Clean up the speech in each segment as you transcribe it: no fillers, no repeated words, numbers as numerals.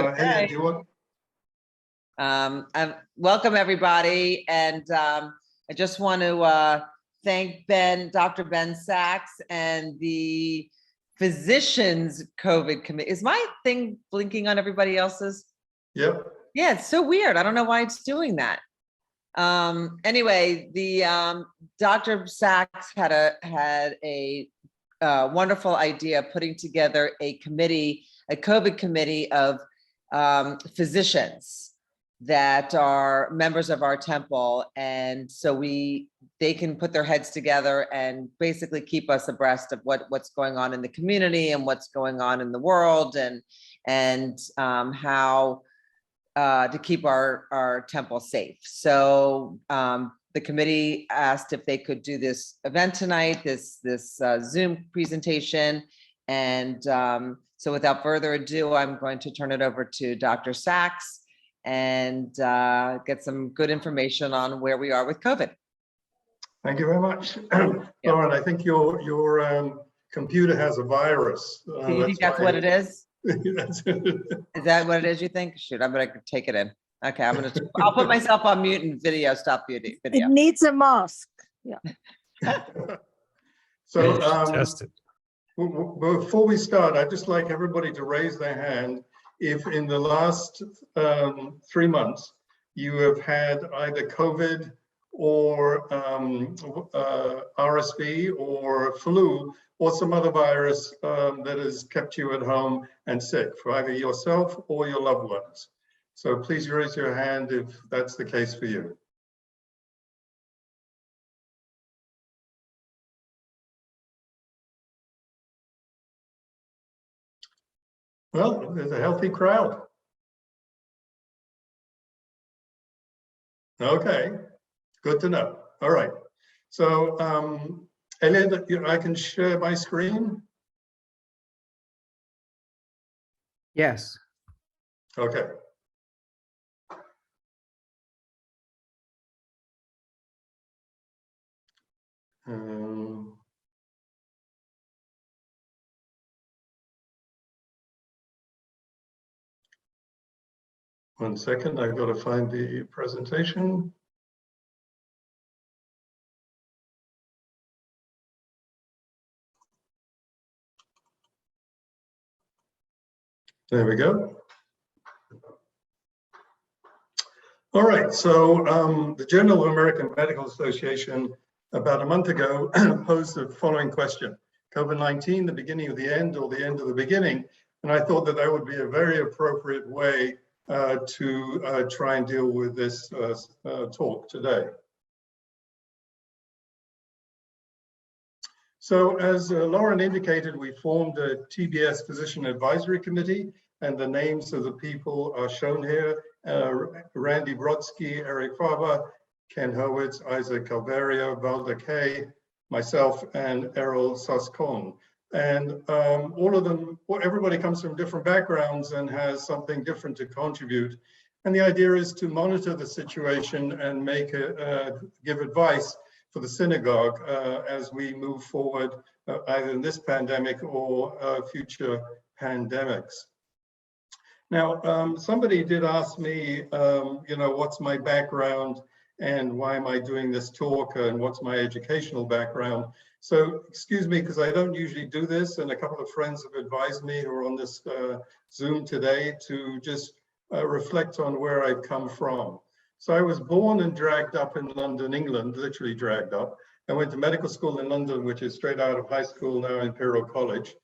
Hey, do you want? Welcome everybody, and I just want to thank Dr. Ben Sachs and the physicians COVID committee. Is my thing blinking on everybody else's? Yep. Yeah, it's so weird. I don't know why it's doing that. Anyway, the Dr. Sachs had a wonderful idea putting together a committee, a COVID committee of physicians that are members of our temple, and so they can put their heads together and basically keep us abreast of what's going on in the community and what's going on in the world, and how to keep our temple safe. So the committee asked if they could do this event tonight, this Zoom presentation, and so without further ado, I'm going to turn it over to Dr. Sachs and get some good information on where we are with COVID. Thank you very much. Lauren, I think your computer has a virus. Do you think that's what it is? That's it. Is that what it is, you think? Shoot, I'm gonna take it in. Okay, I'll put myself on mute and stop video. It needs a mask. Yeah. So test it. Before we start, I'd just like everybody to raise their hand if in the last 3 months you have had either COVID or RSV or flu or some other virus that has kept you at home and sick for either yourself or your loved ones. So please raise your hand if that's the case for you. Well, there's a healthy crowd. Okay, good to know. All right. So, Elliot, I can share my screen? Yes. Okay. One second, I've got to find the presentation. There we go. All right, so the Journal of American Medical Association about a month ago posed the following question: COVID-19, the beginning of the end or the end of the beginning? And I thought that would be a very appropriate way to try and deal with this talk today. So as Lauren indicated, we formed a TBS Physician Advisory Committee, and the names of the people are shown here. Randy Brodsky, Eric Faber, Ken Hurwitz, Isaac Calvario, Valda Kay, myself, and Errol Saskon. And all of them, everybody comes from different backgrounds and has something different to contribute. And the idea is to monitor the situation and give advice for the synagogue as we move forward, either in this pandemic or future pandemics. Now, somebody did ask me, what's my background and why am I doing this talk and what's my educational background? So excuse me, because I don't usually do this, and a couple of friends have advised me who are on this Zoom today to just reflect on where I've come from. So I was born and dragged up in London, England, literally dragged up. I went to medical school in London, which is straight out of high school now, Imperial College.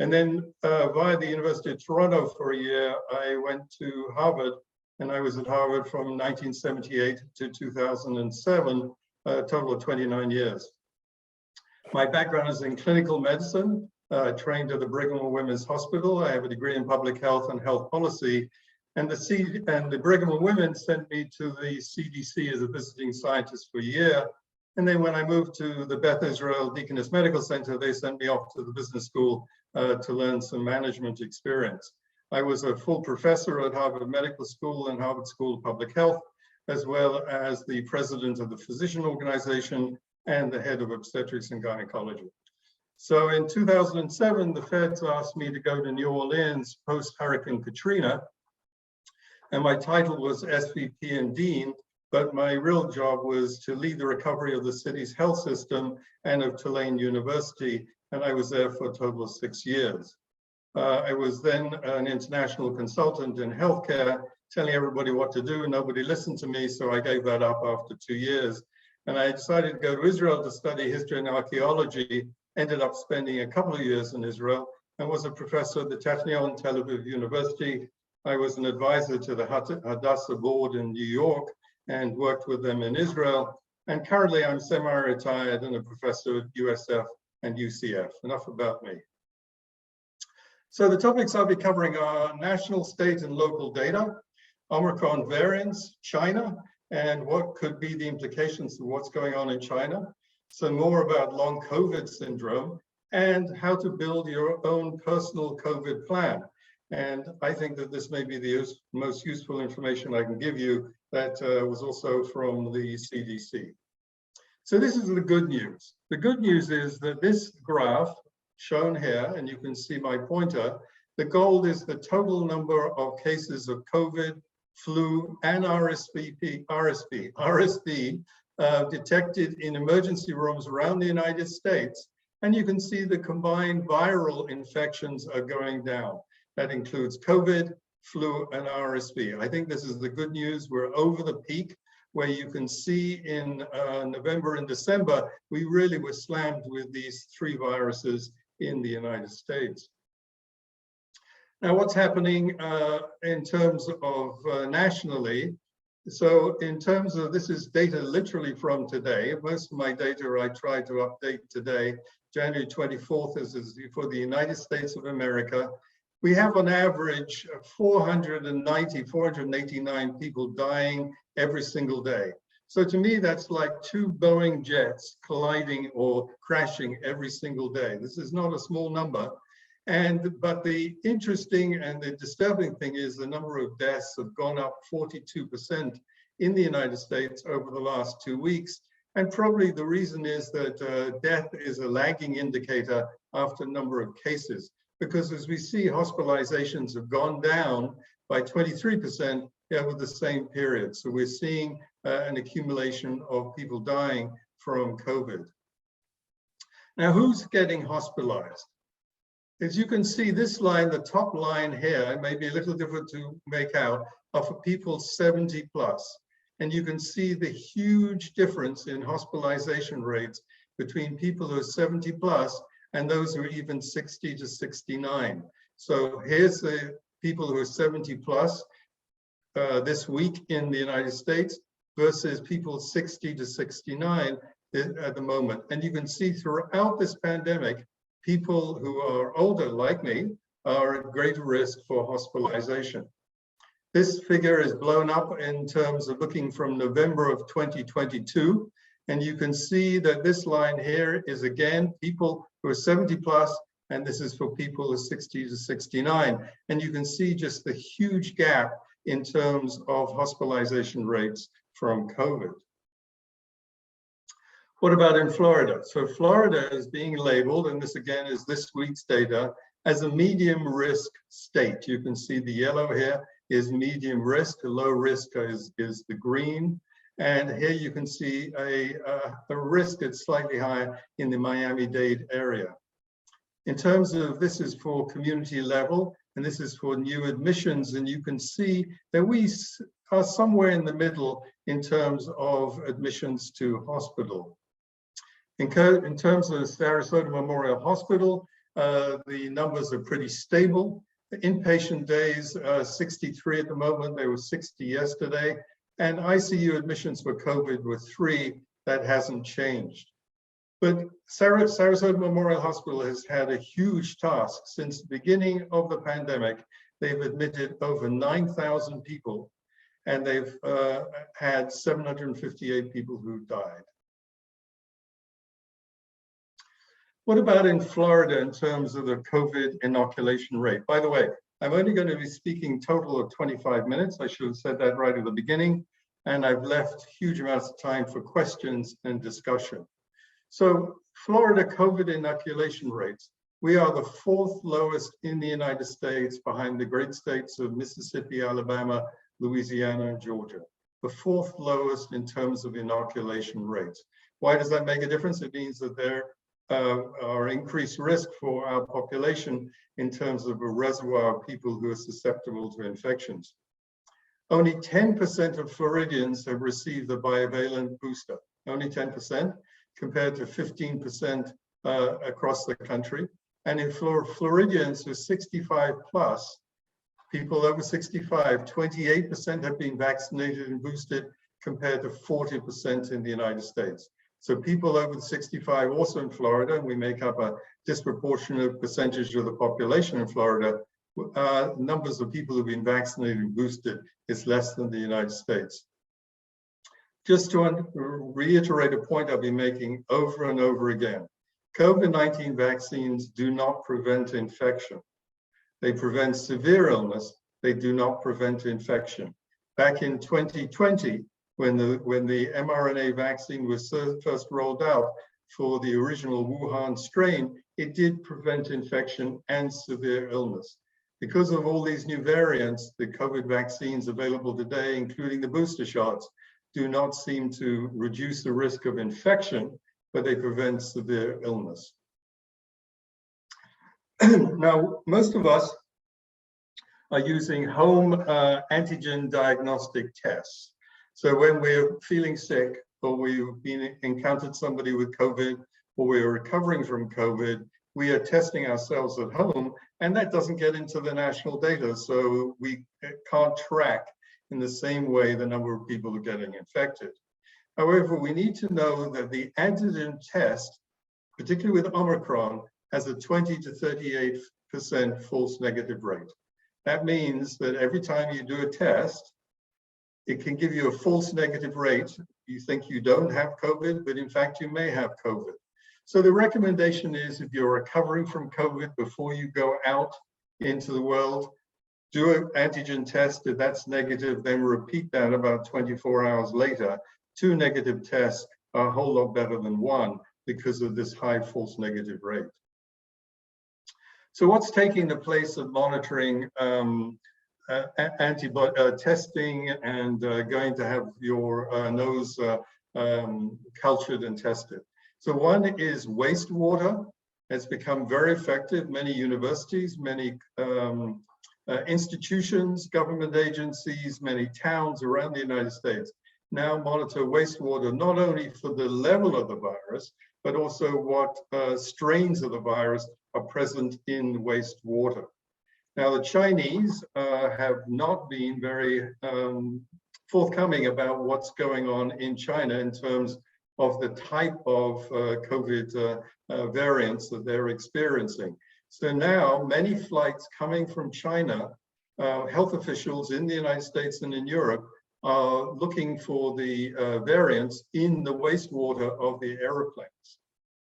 And then via the University of Toronto for a year, I went to Harvard, and I was at Harvard from 1978 to 2007, a total of 29 years. My background is in clinical medicine, trained at the Brigham and Women's Hospital. I have a degree in public health and health policy. And the Brigham and Women sent me to the CDC as a visiting scientist for a year. And then when I moved to the Beth Israel Deaconess Medical Center, they sent me off to the business school to learn some management experience. I was a full professor at Harvard Medical School and Harvard School of Public Health, as well as the president of the physician organization and the head of obstetrics and gynecology. So in 2007, the feds asked me to go to New Orleans post Hurricane Katrina And my title was SVP and Dean, but my real job was to lead the recovery of the city's health system and of Tulane University, and I was there for a total of 6 years. I was then an international consultant in healthcare, telling everybody what to do. Nobody listened to me, so I gave that up after 2 years. And I decided to go to Israel to study history and archaeology, ended up spending a couple of years in Israel, and was a professor at the Technion Tel Aviv University. I was an advisor to the Hadassah board in New York and worked with them in Israel. And currently I'm semi-retired and a professor at USF and UCF. Enough about me. So the topics I'll be covering are national, state, and local data, Omicron variants, China, and what could be the implications of what's going on in China, some more about long COVID syndrome, and how to build your own personal COVID plan. And I think that this may be the most useful information I can give you that was also from the CDC. So this is the good news. The good news is that this graph shown here, and you can see my pointer, the gold is the total number of cases of COVID, flu, and RSV detected in emergency rooms around the United States. And you can see the combined viral infections are going down. That includes COVID, flu, and RSV. I think this is the good news. We're over the peak, where you can see in November and December, we really were slammed with these 3 viruses in the United States. Now, what's happening in terms of nationally? So in terms of, this is data literally from today. Most of my data I try to update today. January 24th is for the United States of America. We have on average 489 people dying every single day. So to me, that's like 2 Boeing jets colliding or crashing every single day. This is not a small number. But the interesting and the disturbing thing is the number of deaths have gone up 42% in the United States over the last 2 weeks. And probably the reason is that death is a lagging indicator after a number of cases. Because as we see, hospitalizations have gone down by 23% over the same period. So we're seeing an accumulation of people dying from COVID. Now, who's getting hospitalized? As you can see, this line, the top line here, may be a little difficult to make out, are for people 70 plus. And you can see the huge difference in hospitalization rates between people who are 70 plus and those who are even 60 to 69. So here's the people who are 70 plus this week in the United States versus people 60 to 69 at the moment. And you can see throughout this pandemic, people who are older, like me, are at greater risk for hospitalization. This figure is blown up in terms of looking from November of 2022. And you can see that this line here is, again, people who are 70 plus, and this is for people who are 60 to 69. And you can see just the huge gap in terms of hospitalization rates from COVID. What about in Florida? So Florida is being labeled, and this again is this week's data, as a medium risk state. You can see the yellow here is medium risk, low risk is the green. And here you can see a risk that's slightly higher in the Miami-Dade area. In terms of, this is for community level, and this is for new admissions, and you can see that we are somewhere in the middle in terms of admissions to hospital. In terms of Sarasota Memorial Hospital, the numbers are pretty stable. The inpatient days, 63 at the moment, they were 60 yesterday. And ICU admissions for COVID were 3, that hasn't changed. But Sarasota Memorial Hospital has had a huge task. Since the beginning of the pandemic, they've admitted over 9,000 people, and they've had 758 people who died. What about in Florida in terms of the COVID inoculation rate? By the way, I'm only going to be speaking total of 25 minutes. I should have said that right at the beginning. And I've left huge amounts of time for questions and discussion. So Florida COVID inoculation rates, we are the 4th lowest in the United States behind the great states of Mississippi, Alabama, Louisiana, and Georgia. The fourth lowest in terms of inoculation rates. Why does that make a difference? It means that there are increased risk for our population in terms of a reservoir of people who are susceptible to infections. Only 10% of Floridians have received the bivalent booster, only 10% compared to 15% across the country. And in Floridians who are 65 plus, people over 65, 28% have been vaccinated and boosted compared to 40% in the United States. So people over 65, also in Florida, and we make up a disproportionate percentage of the population in Florida, numbers of people who've been vaccinated and boosted is less than the United States. Just to reiterate a point I've been making over and over again, COVID-19 vaccines do not prevent infection. They prevent severe illness. They do not prevent infection. Back in 2020, when the mRNA vaccine was first rolled out for the original Wuhan strain, it did prevent infection and severe illness. Because of all these new variants, the COVID vaccines available today, including the booster shots, do not seem to reduce the risk of infection, but they prevent severe illness. Now, most of us are using home antigen diagnostic tests. So when we're feeling sick, or we've encountered somebody with COVID, or we're recovering from COVID, we are testing ourselves at home, and that doesn't get into the national data. So we can't track in the same way the number of people who are getting infected. However, we need to know that the antigen test, particularly with Omicron, has a 20 to 38% false negative rate. That means that every time you do a test, it can give you a false negative rate. You think you don't have COVID, but in fact you may have COVID. So the recommendation is, if you're recovering from COVID, before you go out into the world, do an antigen test. If that's negative, then repeat that about 24 hours later. 2 negative tests are a whole lot better than 1 because of this high false negative rate. So what's taking the place of monitoring antibody testing and going to have your nose cultured and tested? So one is wastewater. It's become very effective. Many universities, many institutions, government agencies, many towns around the United States now monitor wastewater, not only for the level of the virus, but also what strains of the virus are present in wastewater. Now, the Chinese have not been very forthcoming about what's going on in China in terms of the type of COVID variants that they're experiencing. So now many flights coming from China, health officials in the United States and in Europe are looking for the variants in the wastewater of the airplanes.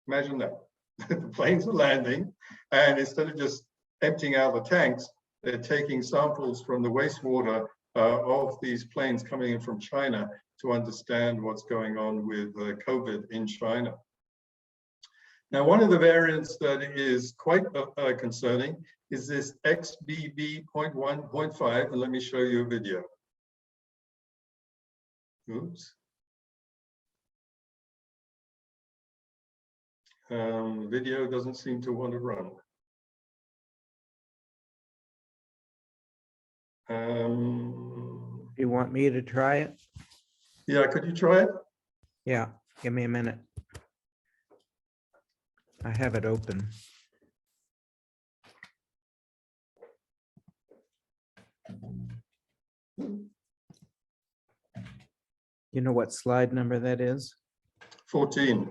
Imagine that. The planes are landing, and instead of just emptying out the tanks, they're taking samples from the wastewater of these planes coming in from China to understand what's going on with COVID in China. Now, one of the variants that is quite concerning is this XBB.1.5, and let me show you a video. Oops. Video doesn't seem to want to run. You want me to try it? Yeah, could you try it? Yeah, give me a minute. I have it open. You know what slide number that is? 14.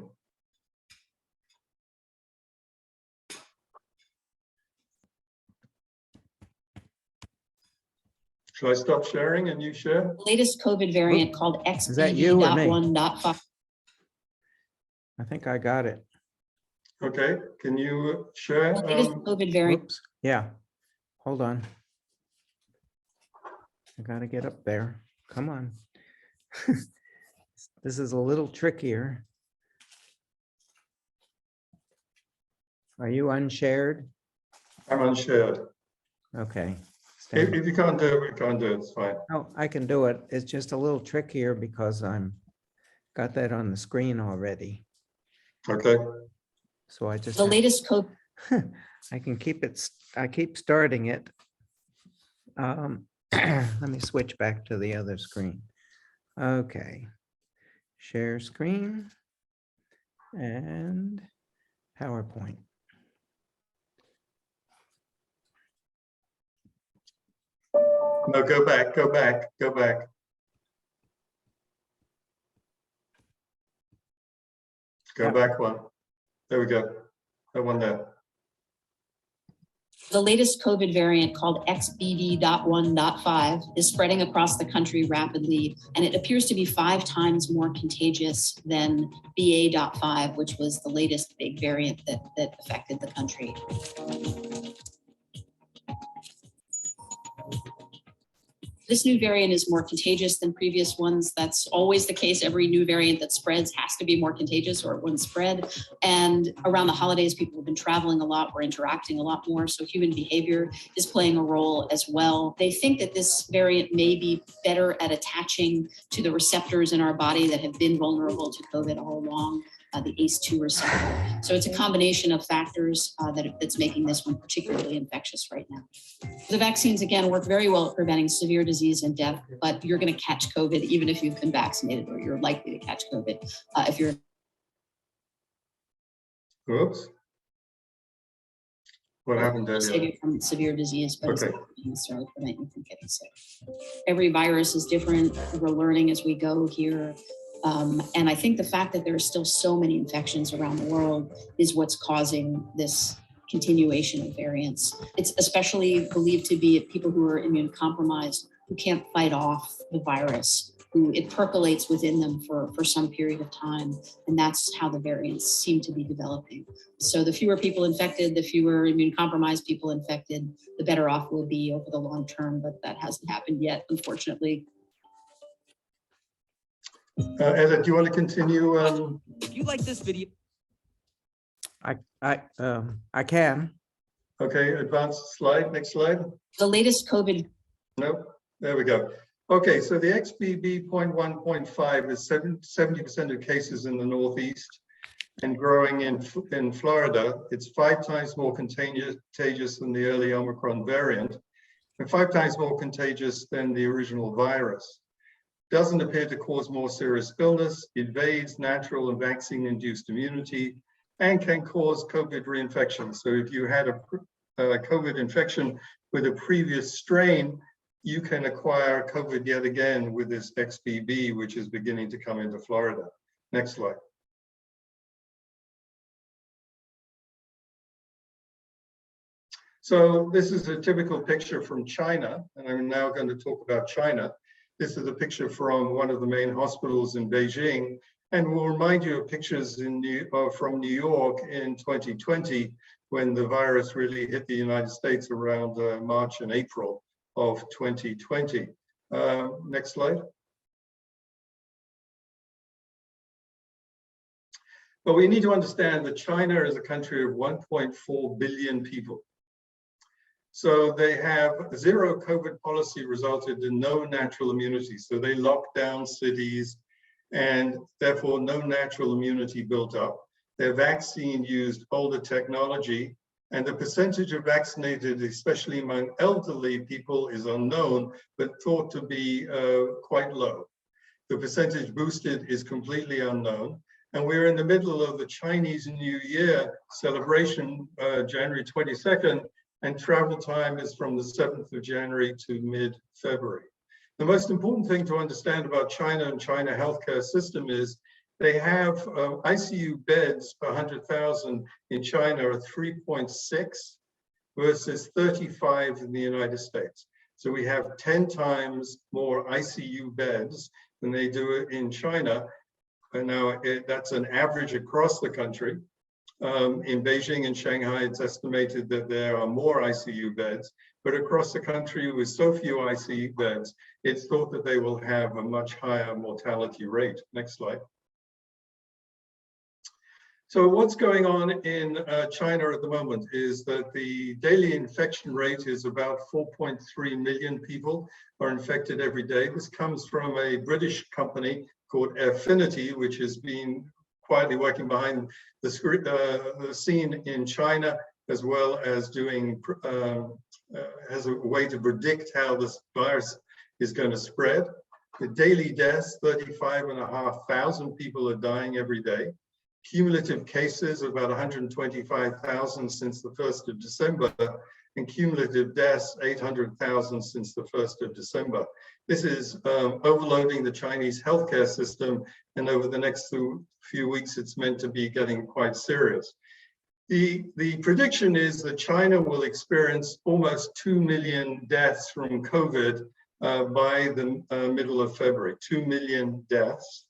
Should I stop sharing and you share? Latest COVID variant called Is that you or me? XBB.1.5. I think I got it. Okay, can you share? Latest COVID variant. Oops. Yeah, hold on. I gotta get up there. Come on. This is a little trickier. Are you unshared? I'm unshared. Okay, If you can't do it, we can't do it, it's fine. Oh, I can do it. It's just a little trickier because got that on the screen already. Okay, So I just, The latest COVID I can keep it, I keep starting it. Let me switch back to the other screen. Okay. Share screen and PowerPoint. no, go back, go back, go back. Go back one. There we go. That one there. The latest COVID variant called XBB.1.5 is spreading across the country rapidly, and it appears to be 5 times more contagious than BA.5, which was the latest big variant that affected the country. This new variant is more contagious than previous ones. That's always the case. Every new variant that spreads has to be more contagious or it wouldn't spread. And around the holidays, people have been traveling a lot. We're interacting a lot more. So human behavior is playing a role as well. They think that this variant may be better at attaching to the receptors in our body that have been vulnerable to COVID all along. The ACE2 receptor. So it's a combination of factors that's making this one particularly infectious right now. The vaccines, again, work very well at preventing severe disease and death, but you're going to catch COVID even if you've been vaccinated, or you're likely to catch COVID if you're. Oops. What happened there? Save you from severe disease, but it's Okay. not necessarily prevent you from getting sick. Every virus is different. We're learning as we go here. And I think the fact that there are still so many infections around the world is what's causing this continuation of variants. It's especially believed to be people who are immune compromised, who can't fight off the virus, who it percolates within them for some period of time. And that's how the variants seem to be developing. So the fewer people infected, the fewer immune compromised people infected, the better off we'll be over the long term, but that hasn't happened yet, unfortunately. Ella, do you want to continue? If you like this video. I can. Okay, advance slide, next slide. The latest COVID. No, there we go. Okay, so the XBB.1.5 is 70% of cases in the Northeast and growing in Florida. It's 5 times more contagious than the early Omicron variant and 5 times more contagious than the original virus. Doesn't appear to cause more serious illness, evades natural and vaccine-induced immunity, and can cause COVID reinfection. So if you had a COVID infection with a previous strain, you can acquire COVID yet again with this XBB, which is beginning to come into Florida. Next slide. So this is a typical picture from China, and I'm now going to talk about China. This is a picture from one of the main hospitals in Beijing, and we'll remind you of pictures from New York in 2020, when the virus really hit the United States around March and April of 2020. Next slide. But we need to understand that China is a country of 1.4 billion people. So they have zero COVID policy resulted in no natural immunity. So they locked down cities and therefore no natural immunity built up. Their vaccine used older technology, and the percentage of vaccinated, especially among elderly people, is unknown, but thought to be quite low. The percentage boosted is completely unknown. And we're in the middle of the Chinese New Year celebration, January 22nd, and travel time is from the 7th of January to mid-February. The most important thing to understand about China and China healthcare system is they have ICU beds per 100,000 in China are 3.6 versus 35 in the United States. So we have 10 times more ICU beds than they do in China. And now that's an average across the country. In Beijing and Shanghai, it's estimated that there are more ICU beds, but across the country with so few ICU beds, it's thought that they will have a much higher mortality rate. Next slide. So what's going on in China at the moment is that the daily infection rate is about 4.3 million people are infected every day. This comes from a British company called Affinity, which has been quietly working behind the scene in China, as well as doing as a way to predict how this virus is going to spread. The daily deaths, 35,500 people are dying every day. Cumulative cases, about 125,000 since the 1st of December, and cumulative deaths, 800,000 since the 1st of December. This is overloading the Chinese healthcare system, and over the next few weeks, it's meant to be getting quite serious. The prediction is that China will experience almost 2 million deaths from COVID by the middle of February, 2 million deaths.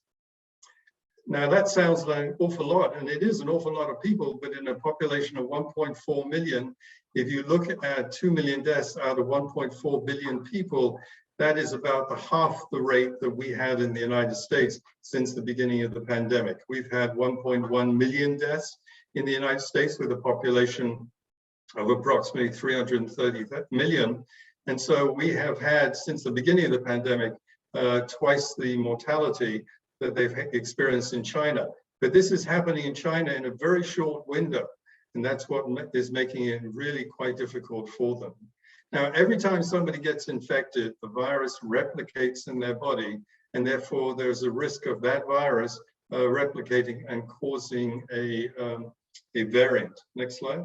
Now that sounds like an awful lot, and it is an awful lot of people, but in a population of 1.4 million, if you look at 2 million deaths out of 1.4 billion people, that is about half the rate that we had in the United States since the beginning of the pandemic. We've had 1.1 million deaths in the United States with a population of approximately 330 million. And so we have had, since the beginning of the pandemic, twice the mortality that they've experienced in China. But this is happening in China in a very short window. And that's what is making it really quite difficult for them. Now, every time somebody gets infected, the virus replicates in their body, and therefore there's a risk of that virus replicating and causing a variant. Next slide.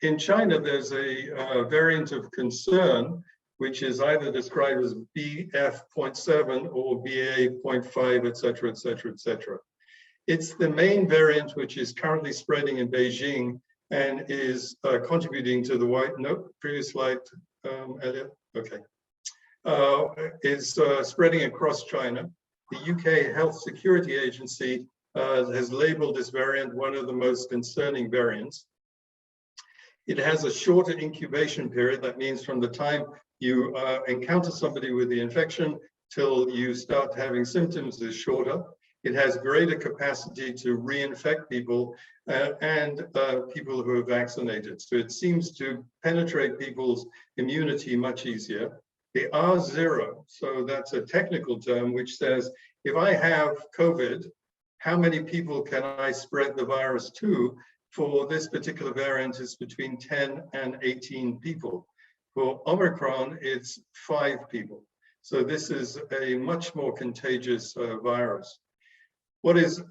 In China, there's a variant of concern, which is either described as BF.7 or BA.5, et cetera, et cetera, et cetera. It's the main variant which is currently spreading in Beijing and is contributing to the previous slide, Elliot, okay. Is spreading across China. The UK Health Security Agency has labeled this variant one of the most concerning variants. It has a shorter incubation period. That means from the time you encounter somebody with the infection till you start having symptoms is shorter. It has greater capacity to reinfect people and people who are vaccinated. So it seems to penetrate people's immunity much easier. The R0, so that's a technical term which says, if I have COVID, how many people can I spread the virus to? For this particular variant, it's between 10 and 18 people. For Omicron, it's 5 people. So this is a much more contagious virus. What is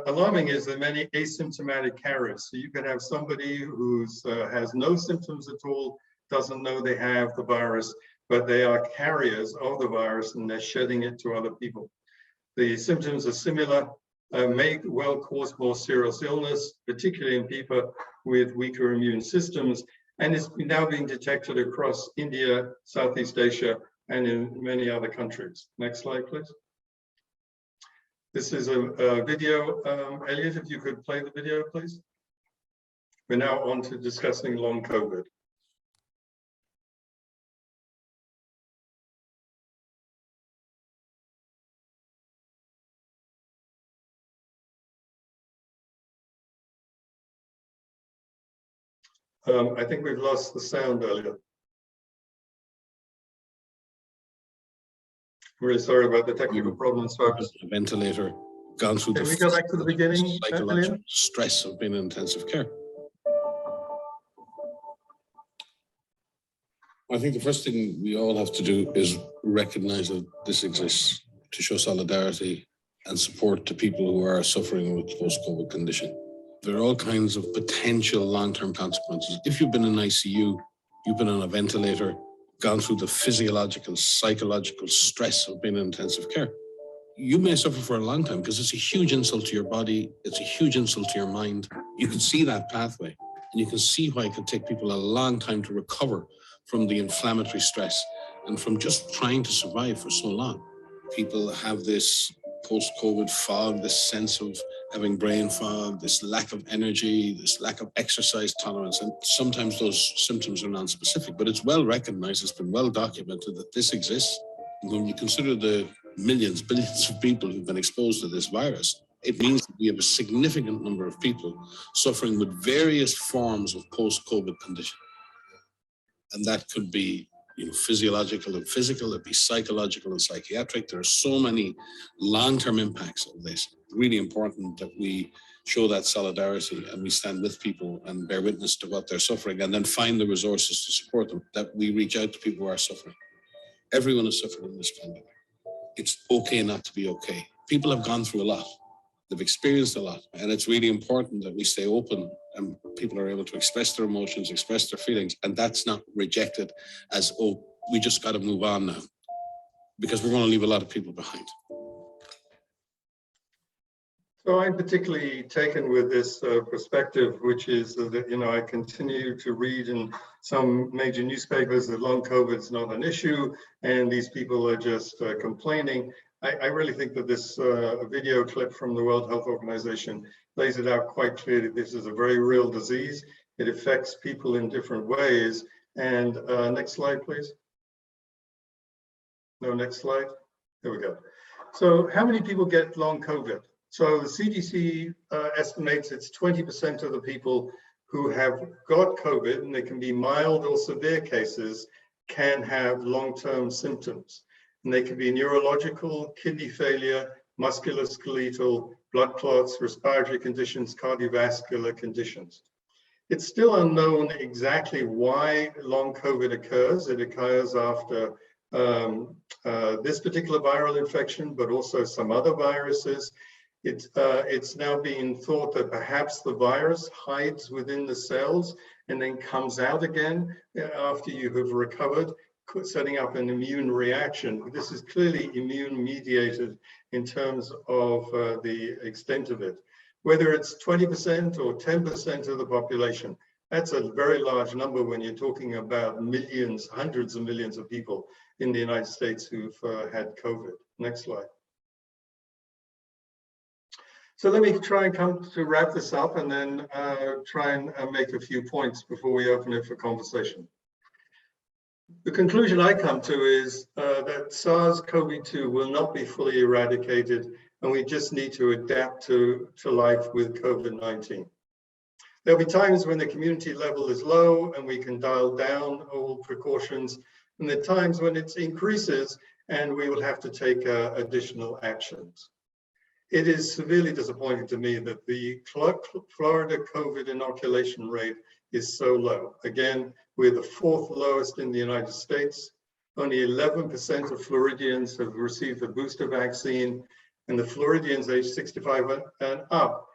alarming is the many asymptomatic carriers. So you can have somebody who has no symptoms at all, doesn't know they have the virus, but they are carriers of the virus and they're shedding it to other people. The symptoms are similar. May well cause more serious illness, particularly in people with weaker immune systems, and is now being detected across India, Southeast Asia, and in many other countries. Next slide, please. This is a video. Elliot, if you could play the video, please. We're now on to discussing long COVID. I think we've lost the sound earlier. I'm really sorry about the technical problems, folks. A ventilator, gone through Can the we go back to the beginning, psychological stress of being in intensive care. I think the first thing we all have to do is recognize that this exists, to show solidarity and support to people who are suffering with post-COVID condition. There are all kinds of potential long-term consequences. If you've been in ICU, you've been on a ventilator, gone through the physiological, psychological stress of being in intensive care, you may suffer for a long time because it's a huge insult to your body. It's a huge insult to your mind. You can see that pathway and you can see why it can take people a long time to recover from the inflammatory stress and from just trying to survive for so long. People have this post-COVID fog, this sense of having brain fog, this lack of energy, this lack of exercise tolerance. And sometimes those symptoms are non-specific, but it's well recognized, it's been well documented that this exists. When you consider the millions, billions of people who've been exposed to this virus, it means that we have a significant number of people suffering with various forms of post-COVID condition. And that could be, physiological and physical, it'd be psychological and psychiatric. There are so many long-term impacts of this. Really important that we show that solidarity and we stand with people and bear witness to what they're suffering, and then find the resources to support them, that we reach out to people who are suffering. Everyone is suffering in this pandemic. It's okay not to be okay. People have gone through a lot. They've experienced a lot, and it's really important that we stay open and people are able to express their emotions, express their feelings, and that's not rejected as, oh, we just got to move on now, because we're going to leave a lot of people behind. So I'm particularly taken with this perspective, which is that, I continue to read in some major newspapers that long COVID is not an issue and these people are just complaining. I really think that this video clip from the World Health Organization lays it out quite clearly. This is a very real disease. It affects people in different ways. And next slide, please. No, next slide. There we go. So how many people get long COVID? So the CDC estimates it's 20% of the people who have got COVID, and they can be mild or severe cases, can have long-term symptoms. And they can be neurological, kidney failure, musculoskeletal, blood clots, respiratory conditions, cardiovascular conditions. It's still unknown exactly why long COVID occurs. It occurs after this particular viral infection, but also some other viruses. It's now being thought that perhaps the virus hides within the cells and then comes out again after you have recovered, setting up an immune reaction. This is clearly immune mediated in terms of the extent of it. Whether it's 20% or 10% of the population, that's a very large number when you're talking about millions, hundreds of millions of people in the United States who've had COVID. Next slide. So let me try and come to wrap this up and then try and make a few points before we open it for conversation. The conclusion I come to is that SARS-CoV-2 will not be fully eradicated, and we just need to adapt to life with COVID-19. There'll be times when the community level is low and we can dial down all precautions, and there are times when it increases and we will have to take additional actions. It is severely disappointing to me that the Florida COVID inoculation rate is so low. Again, we're the fourth lowest in the United States. Only 11% of Floridians have received a booster vaccine, and the Floridians aged 65 and up,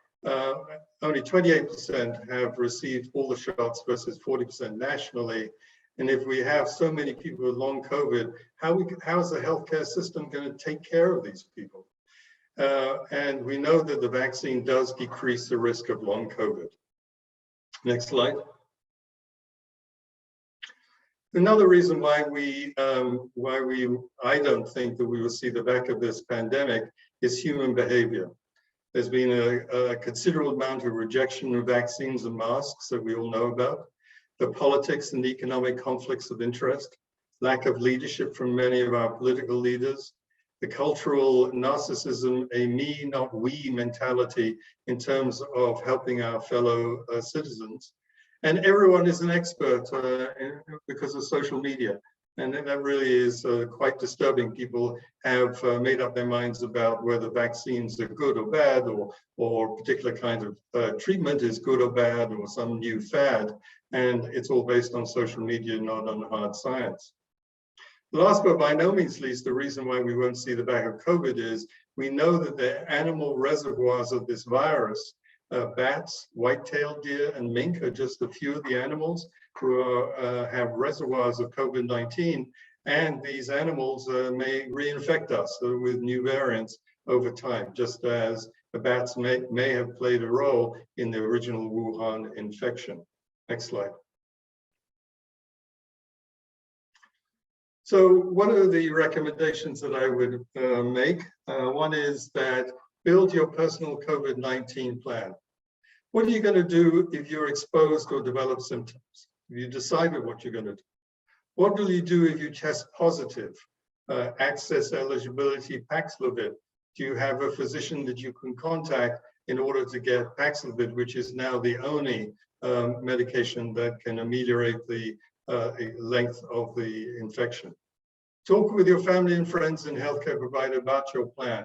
only 28% have received all the shots versus 40% nationally. And if we have so many people with long COVID, how is the healthcare system going to take care of these people? And we know that the vaccine does decrease the risk of long COVID. Next slide. Another reason why I don't think that we will see the back of this pandemic is human behavior. There's been a considerable amount of rejection of vaccines and masks that we all know about, the politics and economic conflicts of interest, lack of leadership from many of our political leaders, the cultural narcissism, a me, not we mentality in terms of helping our fellow citizens. And everyone is an expert because of social media. And that really is quite disturbing. People have made up their minds about whether vaccines are good or bad, or particular kind of treatment is good or bad, or some new fad. And it's all based on social media, not on hard science. Last but by no means least, the reason why we won't see the back of COVID is we know that the animal reservoirs of this virus, bats, white-tailed deer, and mink are just a few of the animals who have reservoirs of COVID-19, and these animals may reinfect us with new variants over time, just as the bats may have played a role in the original Wuhan infection. Next slide. So what are the recommendations that I would make? One is that build your personal COVID-19 plan. What are you going to do if you're exposed or develop symptoms? Have you decided what you're going to do? What will you do if you test positive? access eligibility Paxlovid? Do you have a physician that you can contact in order to get Paxlovid, which is now the only medication that can ameliorate the length of the infection? Talk with your family and friends and healthcare provider about your plan.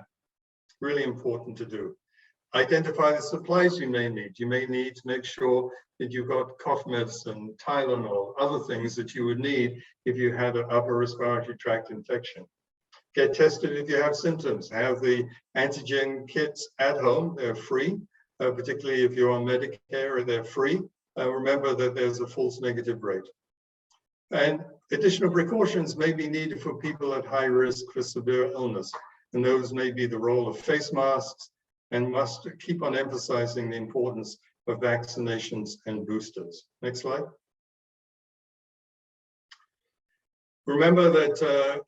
Really important to do. Identify the supplies you may need. You may need to make sure that you've got cough medicine, Tylenol, other things that you would need if you had an upper respiratory tract infection. Get tested if you have symptoms. Have the antigen kits at home. They're free, particularly if you're on Medicare, they're free. Remember that there's a false negative rate. And additional precautions may be needed for people at high risk for severe illness. And those may be the role of face masks, and must keep on emphasizing the importance of vaccinations and boosters. Next slide. Remember that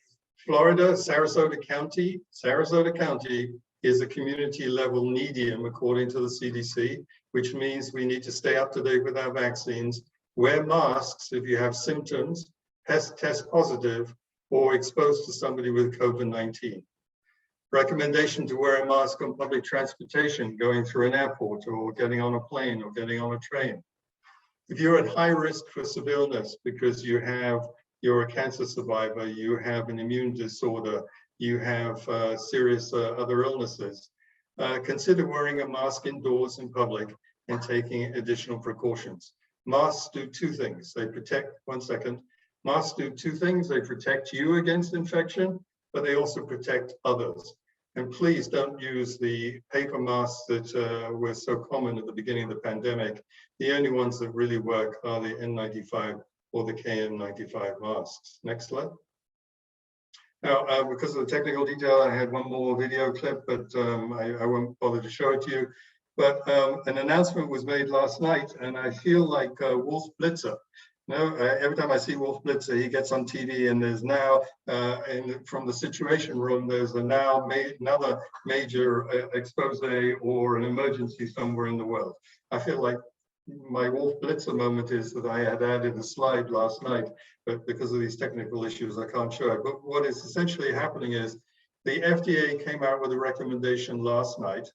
Florida, Sarasota County is a community level medium according to the CDC, which means we need to stay up to date with our vaccines, wear masks if you have symptoms, test positive, or exposed to somebody with COVID-19. Recommendation to wear a mask on public transportation, going through an airport or getting on a plane or getting on a train. If you're at high risk for severe illness because you're a cancer survivor, you have an immune disorder, you have serious other illnesses, consider wearing a mask indoors in public and taking additional precautions. Masks do two things. They protect, masks do two things. They protect you against infection, but they also protect others. And please don't use the paper masks that were so common at the beginning of the pandemic. The only ones that really work are the N95 or the KN95 masks. Next slide. Now, because of the technical detail, I had one more video clip, but I won't bother to show it to you. But an announcement was made last night, and I feel like Wolf Blitzer. Every time I see Wolf Blitzer, he gets on TV, and there's now, from the Situation Room, there's another major expose or an emergency somewhere in the world. I feel like my Wolf Blitzer moment is that I had added a slide last night, but because of these technical issues, I can't show it. But what is essentially happening is the FDA came out with a recommendation last night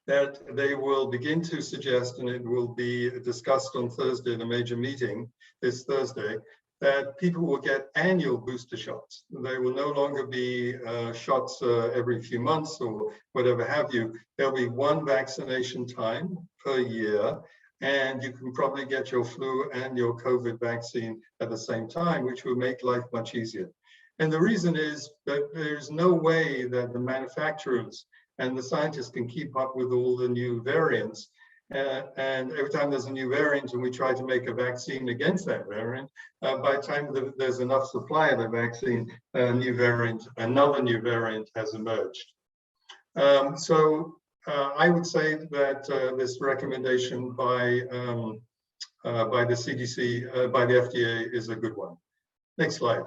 that they will begin to suggest, and it will be discussed on Thursday in a major meeting this Thursday, that people will get annual booster shots. They will no longer be shots every few months or whatever have you. There'll be one vaccination time per year, and you can probably get your flu and your COVID vaccine at the same time, which will make life much easier. And the reason is that there's no way that the manufacturers and the scientists can keep up with all the new variants. And every time there's a new variant and we try to make a vaccine against that variant, by the time there's enough supply of the vaccine, another new variant has emerged. I would say that this recommendation by the CDC, by the FDA is a good one. Next slide.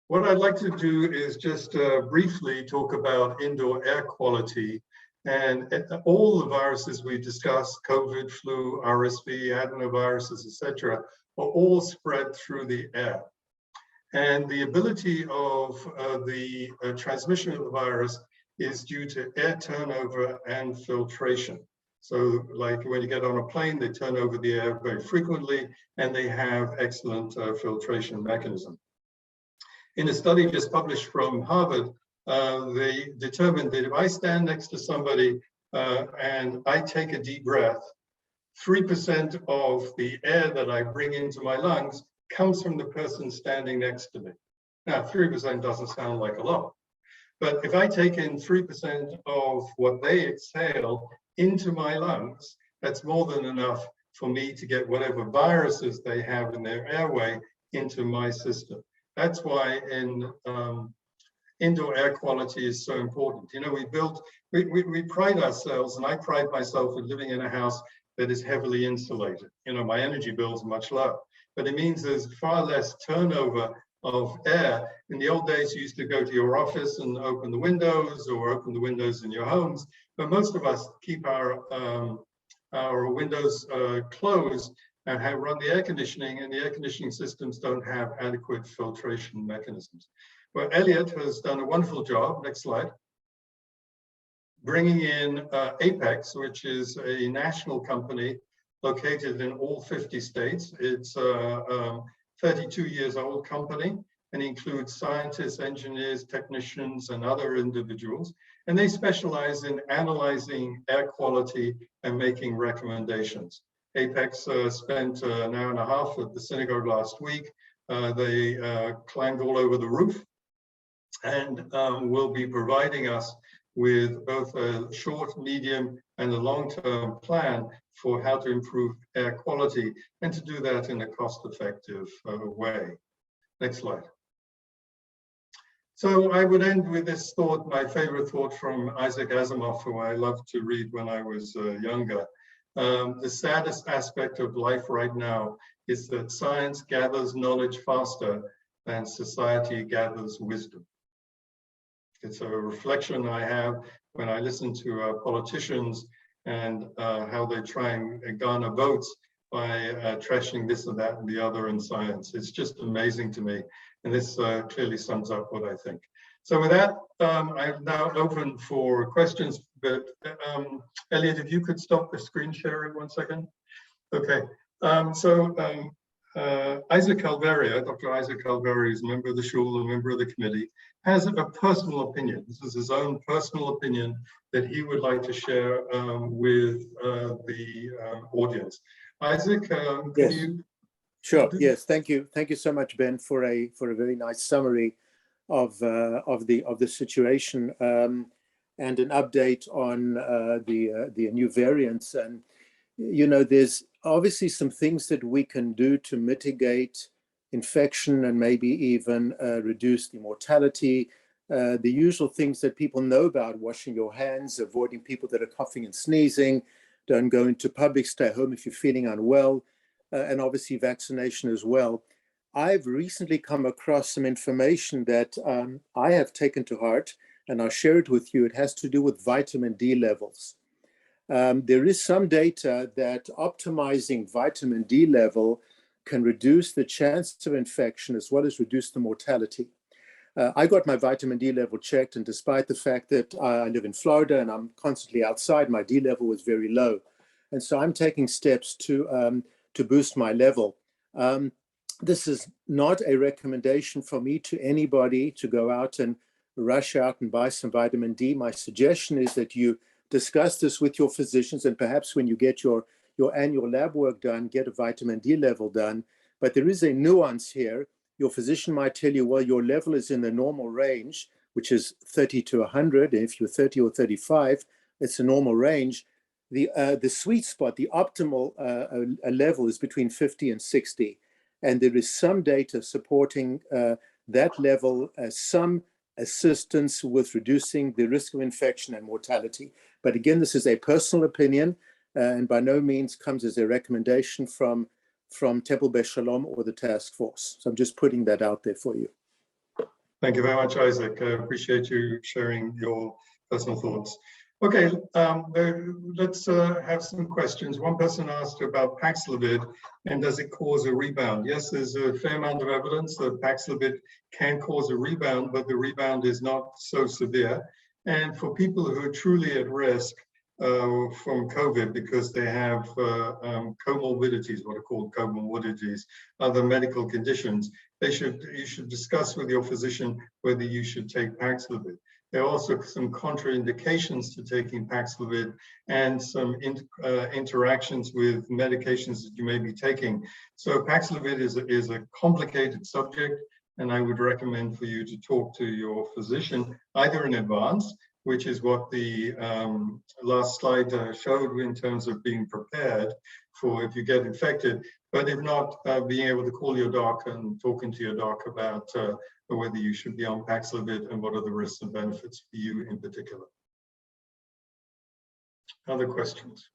What I'd like to do is just briefly talk about indoor air quality, and all the viruses we discussed, COVID, flu, RSV, adenoviruses, etc., are all spread through the air. And the ability of the transmission of the virus is due to air turnover and filtration. So like when you get on a plane, they turn over the air very frequently, and they have excellent filtration mechanism. In a study just published from Harvard, they determined that if I stand next to somebody and I take a deep breath, 3% of the air that I bring into my lungs comes from the person standing next to me. Now, 3% doesn't sound like a lot, but if I take in 3% of what they exhale into my lungs, that's more than enough for me to get whatever viruses they have in their airway into my system. That's why indoor air quality is so important. You know, we pride ourselves, and I pride myself in living in a house that is heavily insulated. You know, my energy bill is much lower, but it means there's far less turnover of air. In the old days, you used to go to your office and open the windows or open the windows in your homes, but most of us keep our windows closed and have run the air conditioning, and the air conditioning systems don't have adequate filtration mechanisms. Well, Elliot has done a wonderful job, next slide, bringing in Apex, which is a national company located in all 50 states. It's a 32 years old company and includes scientists, engineers, technicians, and other individuals. And they specialize in analyzing air quality and making recommendations. Apex spent an hour and a half at the synagogue last week. They climbed all over the roof and will be providing us with both a short, medium, and a long-term plan for how to improve air quality and to do that in a cost-effective way. Next slide. So I would end with this thought, my favorite thought from Isaac Asimov, who I loved to read when I was younger. The saddest aspect of life right now is that science gathers knowledge faster than society gathers wisdom. It's a reflection I have when I listen to politicians and how they try and garner votes by trashing this and that and the other in science. It's just amazing to me. And this clearly sums up what I think. So with that, I'm now open for questions, but Elliot, if you could stop the screen sharing 1 second. Okay, Isaac Calveria, Dr. Isaac Calveria is a member of the shul, a member of the committee, has a personal opinion. This is his own personal opinion that he would like to share with the audience. Isaac, can yes. you? Sure. Yes. Thank you. Thank you so much, Ben, for a very nice summary of the situation and an update on the new variants. And you know, there's obviously some things that we can do to mitigate infection and maybe even reduce the mortality. The usual things that people know about: washing your hands, avoiding people that are coughing and sneezing, don't go into public, stay home if you're feeling unwell, and obviously vaccination as well. I've recently come across some information that I have taken to heart, and I'll share it with you. It has to do with vitamin D levels. There is some data that optimizing vitamin D level can reduce the chance of infection as well as reduce the mortality. I got my vitamin D level checked, and despite the fact that I live in Florida and I'm constantly outside, my D level was very low. And so I'm taking steps to boost my level. This is not a recommendation for me to anybody to go out and rush out and buy some vitamin D. My suggestion is that you discuss this with your physicians, and perhaps when you get your annual lab work done, get a vitamin D level done. But there is a nuance here. Your physician might tell you, well, your level is in the normal range, which is 30 to 100. And if you're 30 or 35, it's a normal range. The sweet spot, the optimal level is between 50 and 60. And there is some data supporting that level as some assistance with reducing the risk of infection and mortality. But again, this is a personal opinion and by no means comes as a recommendation from Temple Beth Shalom or the task force. So I'm just putting that out there for you. Thank you very much, Isaac. I appreciate you sharing your personal thoughts. Okay, let's have some questions. One person asked about Paxlovid and does it cause a rebound? Yes, there's a fair amount of evidence that Paxlovid can cause a rebound, but the rebound is not so severe. And for people who are truly at risk from COVID because they have comorbidities, what are called comorbidities, other medical conditions, you should discuss with your physician whether you should take Paxlovid. There are also some contraindications to taking Paxlovid and some interactions with medications that you may be taking. So Paxlovid is a complicated subject, and I would recommend for you to talk to your physician either in advance, which is what the last slide showed in terms of being prepared for if you get infected, but if not, being able to call your doc and talking to your doc about whether you should be on Paxlovid and what are the risks and benefits for you in particular. Other questions?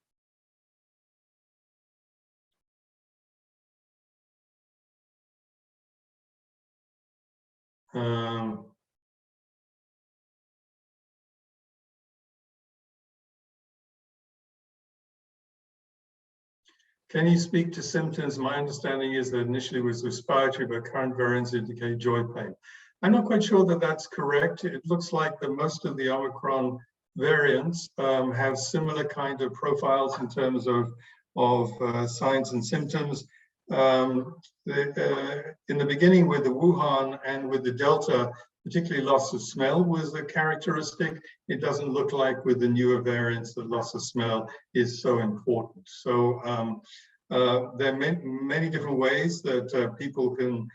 Can you speak to symptoms? My understanding is that initially it was respiratory, but current variants indicate joint pain. I'm not quite sure that that's correct. It looks like that most of the Omicron variants have similar kind of profiles in terms of signs and symptoms. In the beginning with the Wuhan and with the Delta, particularly loss of smell was a characteristic. It doesn't look like with the newer variants that loss of smell is so important. So there are many different ways that people can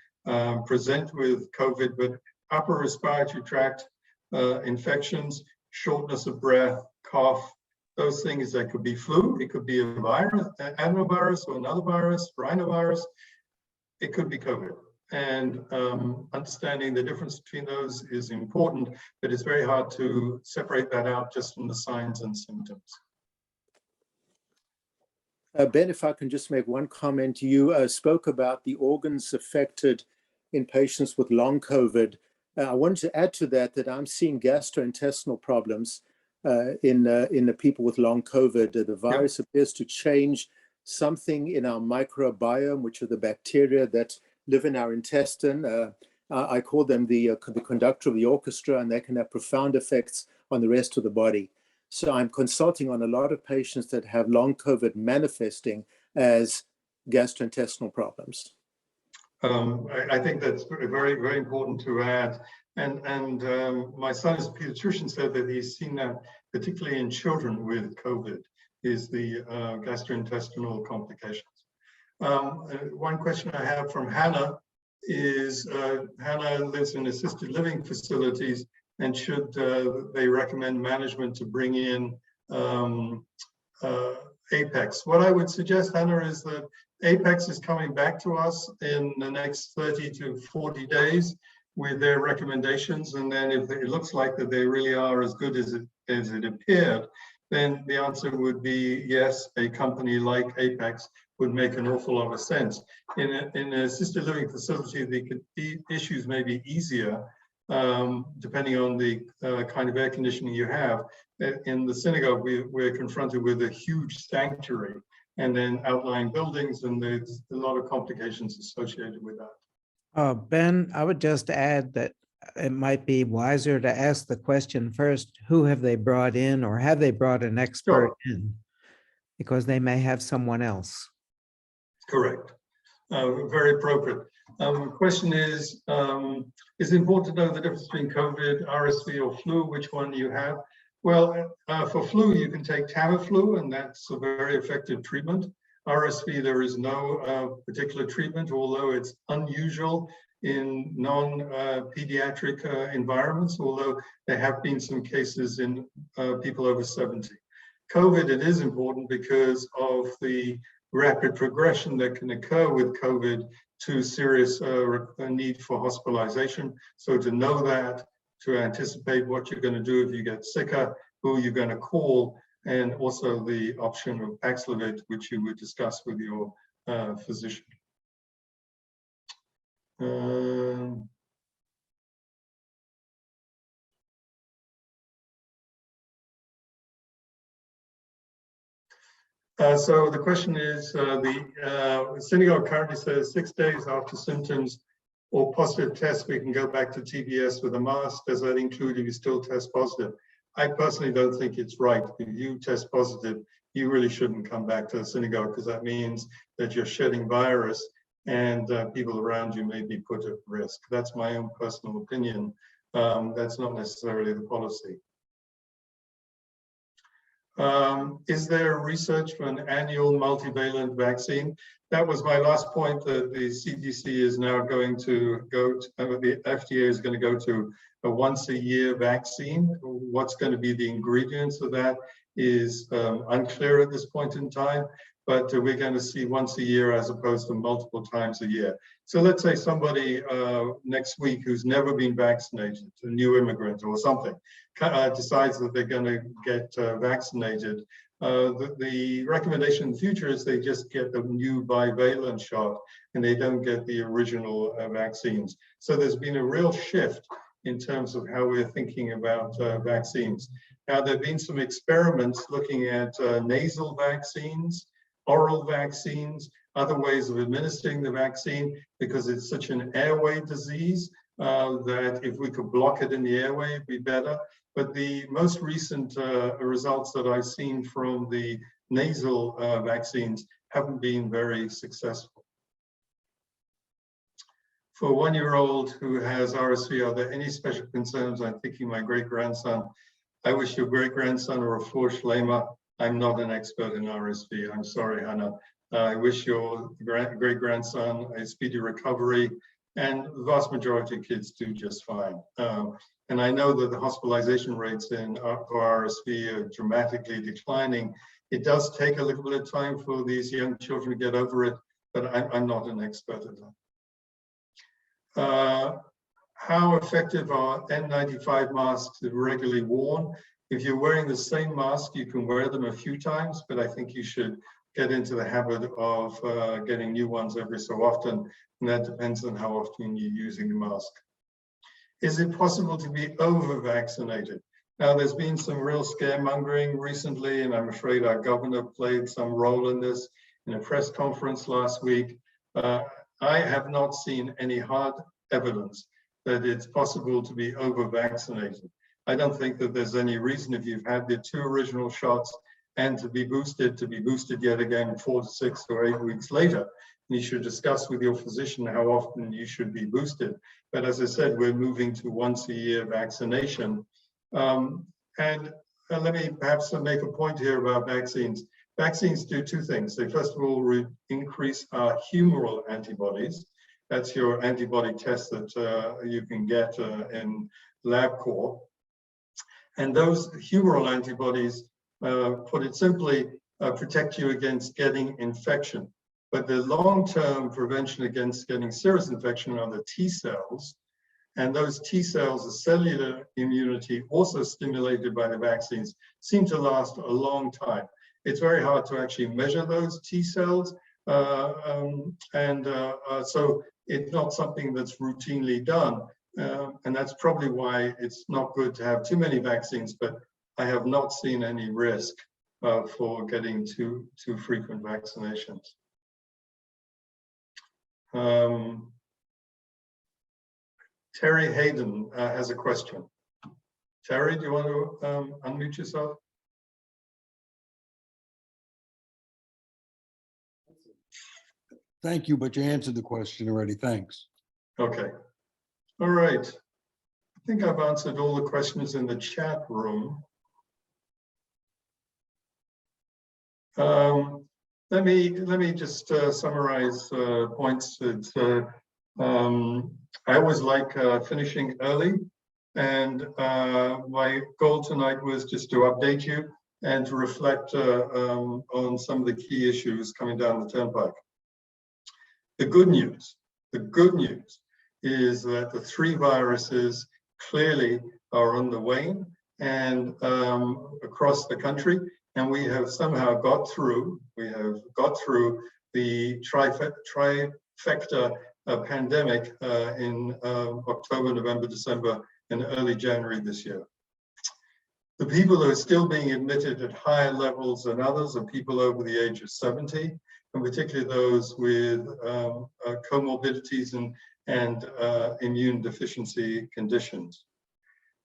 present with COVID, but upper respiratory tract infections, shortness of breath, cough, those things that could be flu, it could be a virus, adenovirus or another virus, rhinovirus, it could be COVID. And understanding the difference between those is important, but it's very hard to separate that out just from the signs and symptoms. Ben, if I can just make one comment, you spoke about the organs affected in patients with long COVID. I wanted to add to that that I'm seeing gastrointestinal problems in the people with long COVID. The virus appears to change something in our microbiome, which are the bacteria that live in our intestine. I call them the conductor of the orchestra, and they can have profound effects on the rest of the body. So I'm consulting on a lot of patients that have long COVID manifesting as gastrointestinal problems. I think that's very, very important to add. And my son as a pediatrician said that he's seen that particularly in children with COVID is the gastrointestinal complications. One question I have from Hannah is, Hannah lives in assisted living facilities, and should they recommend management to bring in Apex? What I would suggest, Hannah, is that Apex is coming back to us in the next 30 to 40 days with their recommendations, and then if it looks like that they really are as good as it appeared, then the answer would be yes, a company like Apex would make an awful lot of sense. In an assisted living facility, the issues may be easier depending on the kind of air conditioning you have. In the synagogue, we're confronted with a huge sanctuary and then outlying buildings, and there's a lot of complications associated with that. Ben, I would just add that it might be wiser to ask the question first, who have they brought in, or have they brought an expert in? Because they may have someone else. Correct. Very appropriate. Question is it important to know the difference between COVID, RSV, or flu, which one you have? Well, for flu, you can take Tamiflu, and that's a very effective treatment. RSV, there is no particular treatment, although it's unusual in non-pediatric environments, although there have been some cases in people over 70. COVID, it is important because of the rapid progression that can occur with COVID to serious need for hospitalization. So to know that, to anticipate what you're going to do if you get sicker, who you're going to call, and also the option of Paxlovid, which you would discuss with your physician. So the question is, the synagogue currently says 6 days after symptoms or positive tests, we can go back to TBS with a mask. Does that include if you still test positive? I personally don't think it's right. If you test positive, you really shouldn't come back to the synagogue, because that means that you're shedding virus and people around you may be put at risk. That's my own personal opinion. That's not necessarily the policy. Is there research for an annual multivalent vaccine? That was my last point, that the CDC is now going to the FDA is going to go to a once-a-year vaccine. What's going to be the ingredients of that is unclear at this point in time, but we're going to see once a year as opposed to multiple times a year. So let's say somebody next week who's never been vaccinated, a new immigrant or something, decides that they're going to get vaccinated. The recommendation in the future is they just get the new bivalent shot and they don't get the original vaccines. So there's been a real shift in terms of how we're thinking about vaccines. Now, there have been some experiments looking at nasal vaccines oral vaccines, other ways of administering the vaccine, because it's such an airway disease that if we could block it in the airway, it'd be better. But the most recent results that I've seen from the nasal vaccines haven't been very successful. For a 1-year-old who has RSV, are there any special concerns? I'm thinking my great-grandson. I wish your great-grandson or a Lema. I'm not an expert in RSV. I'm sorry, Hannah. I wish your great-grandson a speedy recovery, and the vast majority of kids do just fine. And I know that the hospitalization rates for RSV are dramatically declining. It does take a little bit of time for these young children to get over it, but I'm not an expert at that. How effective are N95 masks that are regularly worn? If you're wearing the same mask, you can wear them a few times, but I think you should get into the habit of getting new ones every so often, and that depends on how often you're using the mask. Is it possible to be over-vaccinated? Now, there's been some real scaremongering recently, and I'm afraid our governor played some role in this in a press conference last week. I have not seen any hard evidence that it's possible to be over-vaccinated. I don't think that there's any reason, if you've had the 2 original shots and to be boosted yet again 4 to 6 or 8 weeks later. You should discuss with your physician how often you should be boosted. But as I said, we're moving to once-a-year vaccination. And let me perhaps make a point here about vaccines. Vaccines do 2 things. They first of all increase our humoral antibodies. That's your antibody test that you can get in LabCorp. And those humoral antibodies, put it simply, protect you against getting infection. But the long-term prevention against getting serious infection are the T cells. And those T cells, the cellular immunity, also stimulated by the vaccines, seem to last a long time. It's very hard to actually measure those T cells. So it's not something that's routinely done. And that's probably why it's not good to have too many vaccines, but I have not seen any risk for getting too frequent vaccinations. Terry Hayden has a question. Terry, do you want to unmute yourself? Thank you, but you answered the question already. Thanks. Okay. All right. I think I've answered all the questions in the chat room. Let me just summarize points that I always like finishing early, and my goal tonight was just to update you and to reflect on some of the key issues coming down the turnpike. The good news is that the 3 viruses clearly are on the wane and across the country, and we have somehow got through. We have got through the trifecta pandemic in October, November, December, and early January this year. The people who are still being admitted at higher levels than others are people over the age of 70, and particularly those with comorbidities and immune deficiency conditions.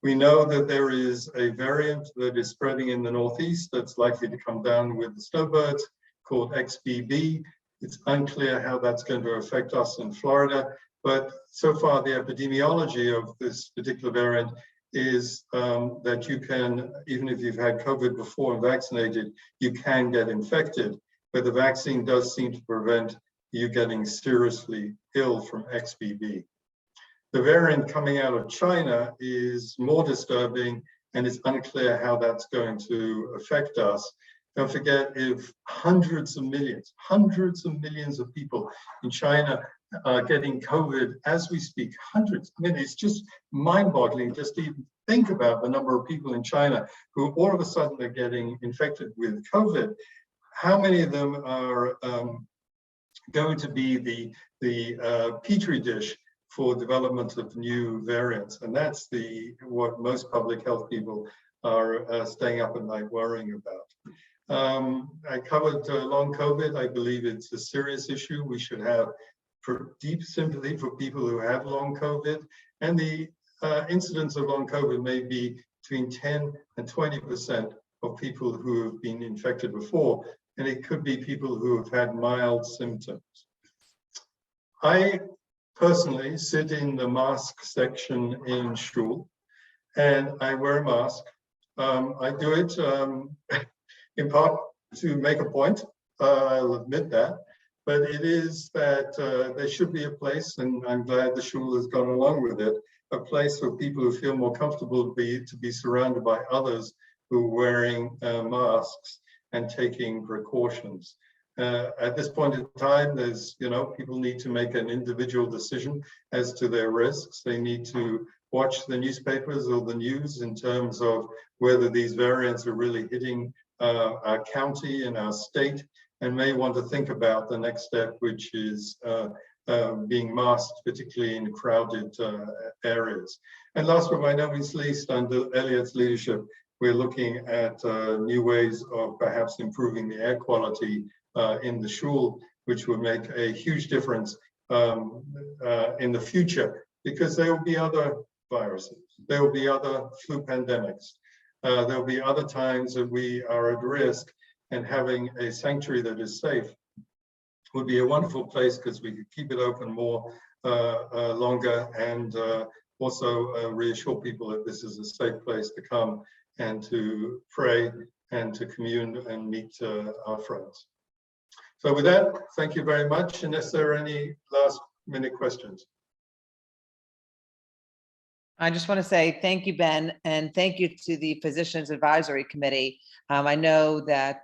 We know that there is a variant that is spreading in the Northeast that's likely to come down with the snowbirds called XBB. It's unclear how that's going to affect us in Florida, but so far the epidemiology of this particular variant is that you can, even if you've had COVID before and vaccinated, you can get infected, but the vaccine does seem to prevent you getting seriously ill from XBB. The variant coming out of China is more disturbing, and it's unclear how that's going to affect us. Don't forget, if hundreds of millions of people in China are getting COVID as we speak, hundreds. I mean, it's just mind-boggling just to even think about the number of people in China who all of a sudden are getting infected with COVID. How many of them are going to be the petri dish for development of new variants? And that's what most public health people are staying up at night worrying about. I covered long COVID. I believe it's a serious issue. We should have deep sympathy for people who have long COVID, and the incidence of long COVID may be between 10 and 20% of people who have been infected before, and it could be people who have had mild symptoms. I personally sit in the mask section in shul, and I wear a mask. I do it in part to make a point, I'll admit that, but it is that there should be a place, and I'm glad the shul has gone along with it, a place for people who feel more comfortable to be surrounded by others who are wearing masks and taking precautions. At this point in time, there's, people need to make an individual decision as to their risks. They need to watch the newspapers or the news in terms of whether these variants are really hitting our county and our state, and may want to think about the next step, which is being masked, particularly in crowded areas. And last but by no means least, under Elliot's leadership, we're looking at new ways of perhaps improving the air quality in the shul, which would make a huge difference in the future, because there will be other viruses, there will be other flu pandemics, there will be other times that we are at risk, and having a sanctuary that is safe would be a wonderful place, because we could keep it open more longer, and also reassure people that this is a safe place to come and to pray and to commune and meet our friends. So with that, thank you very much. Unless there are any last minute questions. I just want to say thank you, Ben, and thank you to the Physicians Advisory Committee. I know that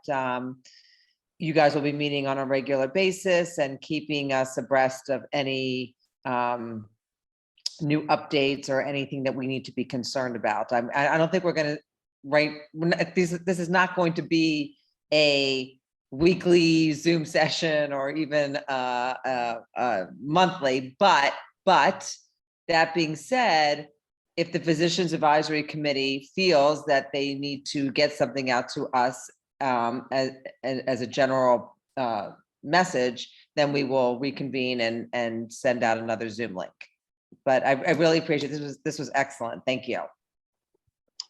you guys will be meeting on a regular basis and keeping us abreast of any new updates or anything that we need to be concerned about. I don't think we're going to, this is not going to be a weekly Zoom session or even monthly, but that being said, if the Physicians Advisory Committee feels that they need to get something out to us as a general message, then we will reconvene and send out another Zoom link. But I really appreciate it. This was excellent. Thank you.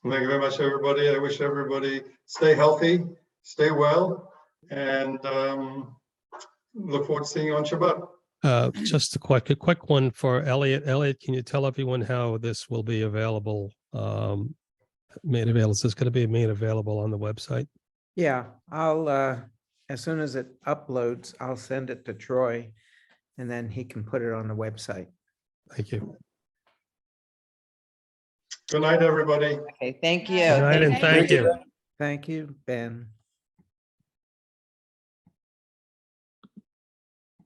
Thank you very much, everybody. I wish everybody stay healthy, stay well, and look forward to seeing you on Shabbat. Just a quick one for Elliot. Elliot, can you tell everyone how this will be available? Made available. Is this going to be made available on the website? Yeah, I'll, as soon as it uploads, I'll send it to Troy, and then he can put it on the website. Thank you. Good night, everybody. Okay, thank you. Good night, and thank you. Thank you, Ben.